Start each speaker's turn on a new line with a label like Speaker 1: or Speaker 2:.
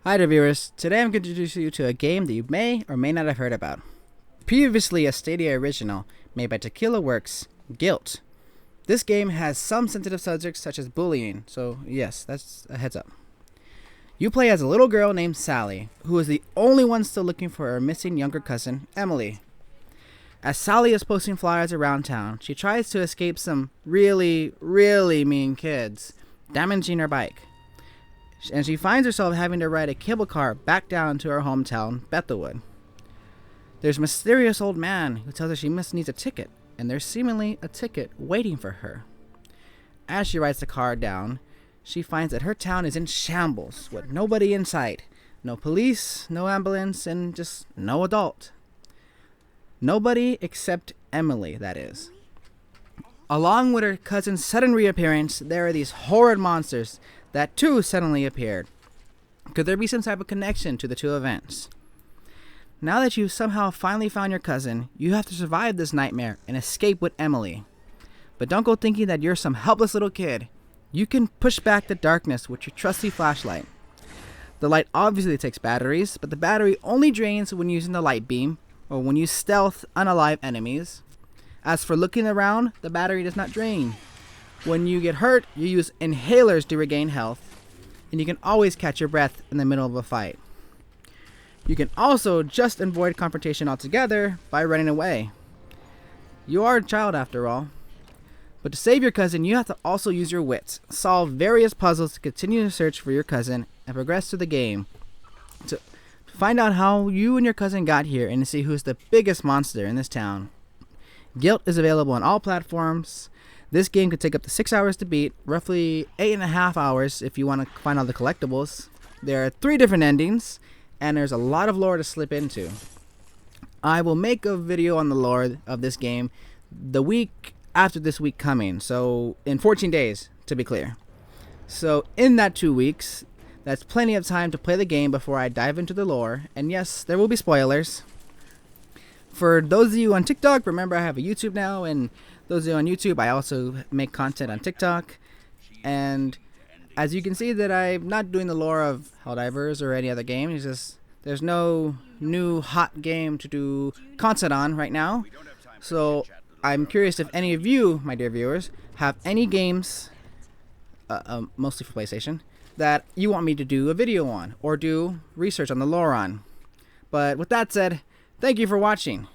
Speaker 1: Hi there viewers, today I'm going to introduce you to a game that you may or may not have heard about. Previously a Stadia original made by Tequila Works, GYLT. This game has some sensitive subjects such as bullying, so yes, that's a heads up. You play as a little girl named Sally, who is the only one still looking for her missing younger cousin, Emily. As Sally is posting flyers around town, she tries to escape some really mean kids, damaging her bike. And she finds herself having to ride a cable car back down to her hometown, Bethelwood. There's a mysterious old man who tells her she must need a ticket, and there's seemingly a ticket waiting for her. As she rides the car down, she finds that her town is in shambles, with nobody in sight. No police, no ambulance, and just no adult. Nobody except Emily, that is. Along with her cousin's sudden reappearance, there are these horrid monsters that too suddenly appeared. Could there be some type of connection to the two events? Now that you've somehow finally found your cousin, you have to survive this nightmare and escape with Emily. But don't go thinking that you're some helpless little kid. You can push back the darkness with your trusty flashlight. The light obviously takes batteries, but the battery only drains when using the light beam or when you stealth unalive enemies. As for looking around, the battery does not drain. When you get hurt, you use inhalers to regain health, and you can always catch your breath in the middle of a fight. You can also just avoid confrontation altogether by running away. You are a child after all. But to save your cousin, you have to also use your wits, solve various puzzles to continue to search for your cousin, and progress through the game to find out how you and your cousin got here and to see who's the biggest monster in this town. GYLT is available on all platforms. This game could take up to 6 hours to beat, roughly 8.5 hours if you want to find all the collectibles. There are 3 different endings, and there's a lot of lore to slip into. I will make a video on the lore of this game the week after this week coming, so in 14 days to be clear. So in that 2 weeks, that's plenty of time to play the game before I dive into the lore, and yes, there will be spoilers. For those of you on TikTok, remember I have a YouTube now, and those of you on YouTube, I also make content on TikTok. And as you can see that I'm not doing the lore of Helldivers or any other game. It's just there's no new hot game to do content on right now. So I'm curious if any of you, my dear viewers, have any games, mostly for PlayStation, that you want me to do a video on or do research on the lore on. But with that said, thank you for watching.